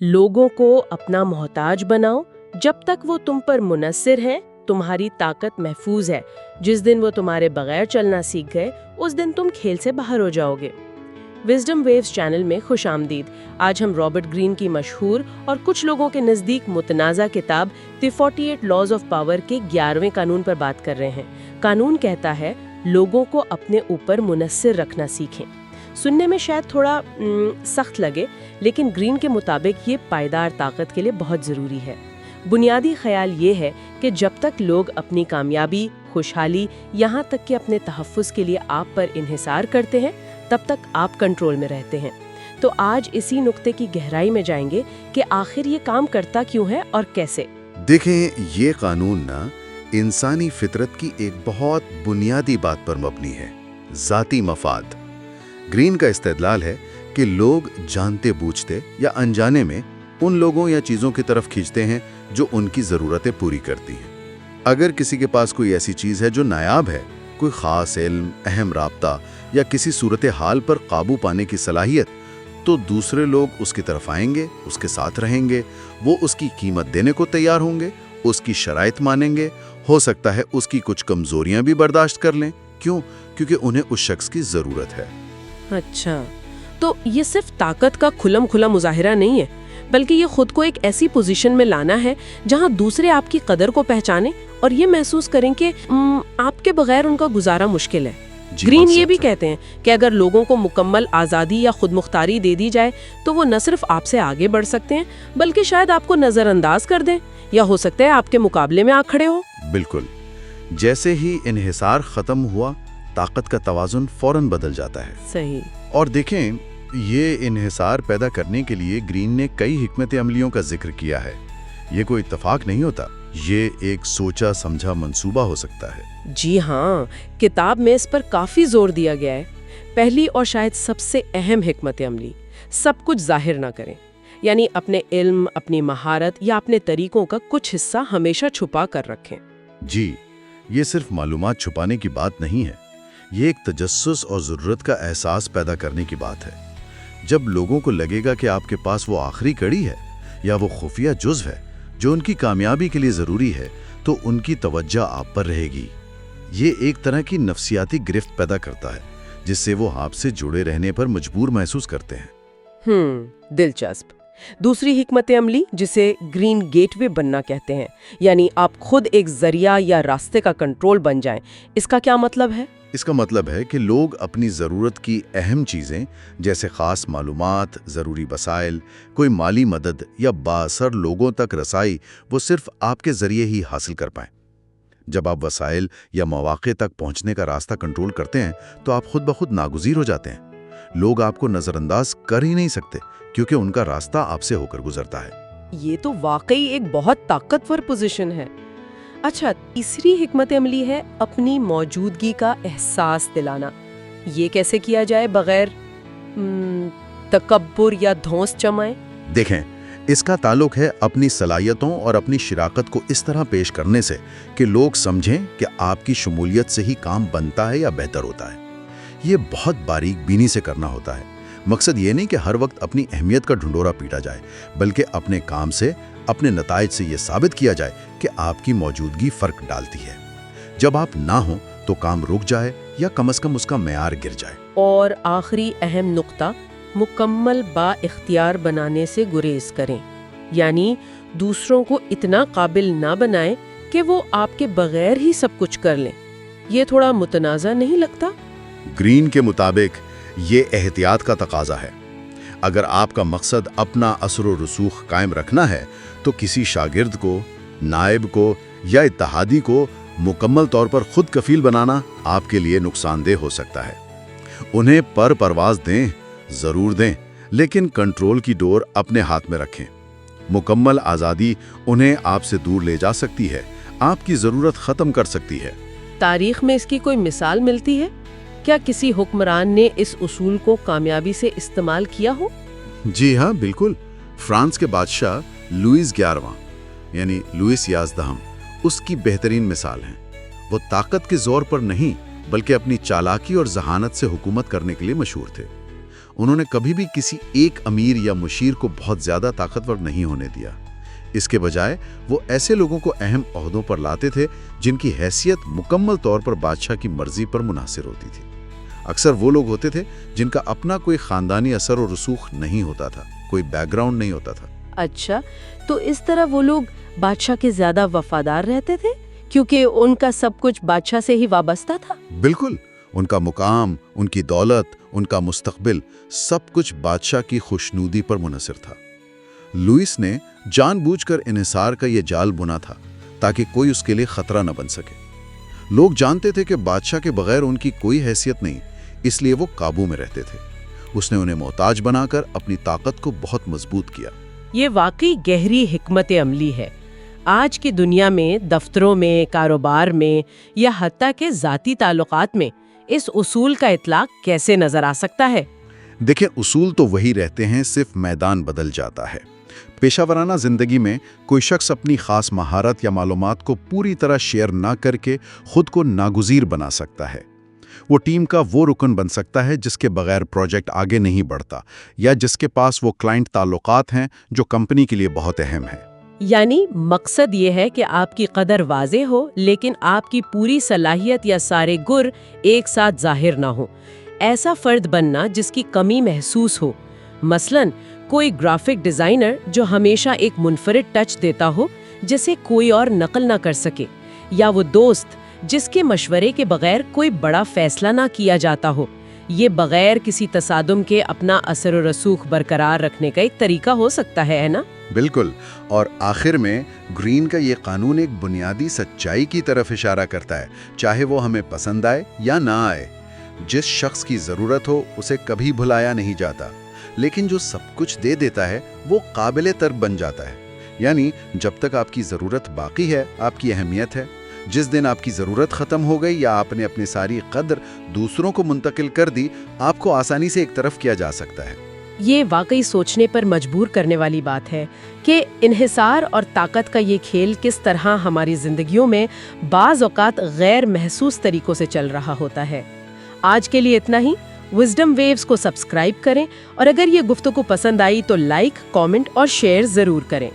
लोगों को अपना मोहताज बनाओ, जब तक वो तुम पर मुनस्सिर हैं तुम्हारी ताकत महफूज है। जिस दिन वो तुम्हारे बगैर चलना सीख गए उस दिन तुम खेल से बाहर हो जाओगे। विजडम वेव्स चैनल में खुश आमदीद। आज हम रॉबर्ट ग्रीन की मशहूर और कुछ लोगों के नज़दीक मुतनाज़ा किताब द 48 लॉज ऑफ पावर के 11वें कानून पर बात कर रहे हैं। कानून कहता है लोगों को अपने ऊपर मुनस्सिर रखना सीखें। सुनने में शायद थोड़ा सख्त लगे, लेकिन ग्रीन के मुताबिक ये पायदार ताकत के लिए बहुत ज़रूरी है। बुनियादी ख्याल ये है कि जब तक लोग अपनी कामयाबी, खुशहाली, यहाँ तक कि अपने तहफ़्फ़ुज़ के लिए आप पर इन्हिसार करते हैं, तब तक आप कंट्रोल में रहते हैं। तो आज इसी नुक्ते की गहराई में जाएंगे कि आखिर ये काम करता क्यों है और कैसे। देखें, ये कानून ना इंसानी फितरत की एक बहुत बुनियादी बात पर मबनी है, ज़ाती मफाद। ग्रीन का इस्तेदलाल है कि लोग जानते बूझते या अनजाने में उन लोगों या चीज़ों की तरफ खींचते हैं जो उनकी ज़रूरतें पूरी करती हैं। अगर किसी के पास कोई ऐसी चीज़ है जो नायाब है, कोई ख़ास इल्म, अहम राब्ता या किसी सूरत हाल पर काबू पाने की सलाहियत, तो दूसरे लोग उसकी तरफ आएंगे, उसके साथ रहेंगे, वो उसकी कीमत देने को तैयार होंगे, उसकी शराइत मानेंगे। हो सकता है उसकी कुछ कमज़ोरियां भी बर्दाश्त कर लें। क्यों? क्योंकि उन्हें उस शख्स की ज़रूरत है। अच्छा, तो ये सिर्फ ताकत का खुलम खुला मुजाहिरा नहीं है, बल्कि ये खुद को एक ऐसी पोजीशन में लाना है जहां दूसरे आपकी कदर को पहचाने और ये महसूस करें कि आपके बगैर उनका गुजारा मुश्किल है। ग्रीन ये भी कहते हैं कि अगर लोगों को मुकम्मल आज़ादी या खुद मुख्तारी दे दी जाए तो वो न सिर्फ आपसे आगे बढ़ सकते हैं, बल्कि शायद आपको नज़रअंदाज कर दें या हो सकता है आपके मुकाबले में आ खड़े हो। बिल्कुल। जैसे ही इन्हिसार ख़त्म हुआ, ताकत का तवाज़ुन फौरन बदल जाता है। सही। और देखें, ये इन्हिसार पैदा करने के लिए ग्रीन ने कई हिकमत अमलियों का जिक्र किया है। ये कोई इत्तफाक नहीं होता, ये एक सोचा समझा मंसूबा हो सकता है। जी हाँ, किताब में इस पर काफ़ी जोर दिया गया है। पहली और शायद सबसे अहम हिकमत अमली, सब कुछ जाहिर ना करें, यानी अपने इल्म, अपनी महारत या अपने तरीकों का कुछ हिस्सा हमेशा छुपा कर रखें। जी, ये सिर्फ मालूमात छुपाने की बात नहीं है, ये एक तजस्सुस और ज़रूरत का एहसास पैदा करने की बात है। जब लोगों को लगेगा कि आपके पास वो आखिरी कड़ी है या वो खुफिया जुज़्व है जो उनकी कामयाबी के लिए ज़रूरी है, तो उनकी तवज्जो आप पर रहेगी। ये एक तरह की नफ्सियाती गिरफ्त पैदा करता है, जिससे वो आपसे जुड़े रहने पर मजबूर महसूस करते हैं। दिलचस्प। दूसरी हिकमत अमली, जिसे ग्रीन गेटवे बनना कहते हैं, यानी आप खुद एक जरिया या रास्ते का कंट्रोल बन जाएं। इसका क्या मतलब है? इसका मतलब है कि लोग अपनी ज़रूरत की अहम चीज़ें जैसे ख़ास मालूमात, ज़रूरी वसाइल, कोई माली मदद या बाअसर लोगों तक रसाई, वो सिर्फ आपके ज़रिए ही हासिल कर पाएं। जब आप वसाइल या मौक़े तक पहुंचने का रास्ता कंट्रोल करते हैं तो आप खुद ब खुद नागुज़ीर हो जाते हैं। लोग आपको नज़रअंदाज कर ही नहीं सकते क्योंकि उनका रास्ता आपसे होकर गुजरता है। ये तो वाकई एक बहुत ताकतवर पोजीशन है। अच्छा, तीसरी हिकमत अमली है अपनी मौजूदगी का एहसास दिलाना। ये कैसे किया जाए बगैर तकब्बुर या धौंस जमाए? देखें, इसका ताल्लुक है अपनी सलाहियतों और अपनी शिराकत को इस तरह पेश करने से कि लोग समझें कि आपकी शमूलियत से ही काम बनता है या बेहतर होता है। ये बहुत बारीक बीनी से करना होता है। मकसद ये नहीं कि हर वक्त अपनी अहमियत का ढंढोरा पीटा जाए, बल्कि अपने काम से, अपने नताइज से ये साबित किया जाए कि आपकी मौजूदगी फ़र्क डालती है। जब आप ना हो तो काम रुक जाए या कम से कम उसका मेयार गिर जाए। और आखिरी अहम नुक्ता, मुकम्मल बाइख्तियार बनाने से गुरेज करें, यानी दूसरों को इतना काबिल ना बनाएं कि वो आपके बगैर ही सब कुछ कर लें। ये थोड़ा मुतनाज़ा नहीं लगता? ग्रीन के मुताबिक ये एहतियात का तकाजा है। अगर आपका मकसद अपना असर व रसूख कायम रखना है तो किसी शागिर्द को, नायब को या इत्तहादी को मुकम्मल तौर पर खुद कफील बनाना आपके लिए नुकसानदेह हो सकता है। उन्हें पर परवाज दें, ज़रूर दें, लेकिन कंट्रोल की डोर अपने हाथ में रखें। मुकम्मल आज़ादी उन्हें आपसे दूर ले जा सकती है, आपकी ज़रूरत ख़त्म कर सकती है। तारीख में इसकी कोई मिसाल मिलती है? क्या किसी हुक्मरान ने इस उसूल को कामयाबी से इस्तेमाल किया हो? जी हाँ, बिल्कुल। फ्रांस के बादशाह लुईस 11वां यानी लुईस 11 उसकी बेहतरीन मिसाल हैं। वो ताकत के जोर पर नहीं बल्कि अपनी चालाकी और जहानत से हुकूमत करने के लिए मशहूर थे। انہوں نے کبھی بھی کسی ایک امیر یا مشیر کو بہت زیادہ طاقتور نہیں ہونے دیا۔ اس کے بجائے وہ ایسے لوگوں کو اہم عہدوں پر لاتے تھے جن کی حیثیت مکمل طور پر بادشاہ کی مرضی پر منحصر ہوتی تھی۔ اکثر وہ لوگ ہوتے تھے جن کا اپنا کوئی خاندانی اثر و رسوخ نہیں ہوتا تھا، کوئی بیک گراؤنڈ نہیں ہوتا تھا۔ اچھا، تو اس طرح وہ لوگ بادشاہ کے زیادہ وفادار رہتے تھے کیونکہ ان کا سب کچھ بادشاہ سے ہی وابستہ تھا؟ بالکل، ان کا مقام، ان کی دولت، ان کا مستقبل، سب کچھ بادشاہ کی خوشنودی پر منحصر تھا۔ لوئس نے جان بوجھ کر انحصار کا یہ جال بنا تھا تاکہ کوئی اس کے لیے خطرہ نہ بن سکے۔ لوگ جانتے تھے کہ بادشاہ کے بغیر ان کی کوئی حیثیت نہیں، اس لیے وہ قابو میں رہتے تھے۔ اس نے انہیں محتاج بنا کر اپنی طاقت کو بہت مضبوط کیا۔ یہ واقعی گہری حکمت عملی ہے۔ آج کی دنیا میں دفتروں میں، کاروبار میں یا حتیٰ کہ ذاتی تعلقات میں اس اصول کا اطلاق کیسے نظر آ سکتا ہے؟ دیکھیں، اصول تو وہی رہتے ہیں، صرف میدان بدل جاتا ہے۔ پیشہ ورانہ زندگی میں کوئی شخص اپنی خاص مہارت یا معلومات کو پوری طرح شیئر نہ کر کے خود کو ناگزیر بنا سکتا ہے۔ وہ ٹیم کا وہ رکن بن سکتا ہے جس کے بغیر پروجیکٹ آگے نہیں بڑھتا، یا جس کے پاس وہ کلائنٹ تعلقات ہیں جو کمپنی کے لیے بہت اہم ہیں۔ یعنی مقصد یہ ہے کہ آپ کی قدر واضح ہو لیکن آپ کی پوری صلاحیت یا سارے گر ایک ساتھ ظاہر نہ ہو۔ ایسا فرد بننا جس کی کمی محسوس ہو، مثلاً کوئی گرافک ڈیزائنر جو ہمیشہ ایک منفرد ٹچ دیتا ہو جسے کوئی اور نقل نہ کر سکے، یا وہ دوست جس کے مشورے کے بغیر کوئی بڑا فیصلہ نہ کیا جاتا ہو۔ یہ بغیر کسی تصادم کے اپنا اثر و رسوخ برقرار رکھنے کا ایک طریقہ ہو سکتا ہے نا؟ بالکل، اور آخر میں گرین کا یہ قانون ایک بنیادی سچائی کی طرف اشارہ کرتا ہے، چاہے وہ ہمیں پسند آئے یا نہ آئے۔ جس شخص کی ضرورت ہو اسے کبھی بھلایا نہیں جاتا، لیکن جو سب کچھ دے دیتا ہے وہ قابل ترک بن جاتا ہے۔ یعنی جب تک آپ کی ضرورت باقی ہے آپ کی اہمیت ہے۔ جس دن آپ کی ضرورت ختم ہو گئی یا آپ نے اپنی ساری قدر دوسروں کو منتقل کر دی، آپ کو آسانی سے ایک طرف کیا جا سکتا ہے۔ یہ واقعی سوچنے پر مجبور کرنے والی بات ہے کہ انحصار اور طاقت کا یہ کھیل کس طرح ہماری زندگیوں میں بعض اوقات غیر محسوس طریقوں سے چل رہا ہوتا ہے۔ آج کے لیے اتنا ہی۔ وزڈم ویوز کو سبسکرائب کریں، اور اگر یہ گفتگو پسند آئی تو لائک، کامنٹ اور شیئر ضرور کریں۔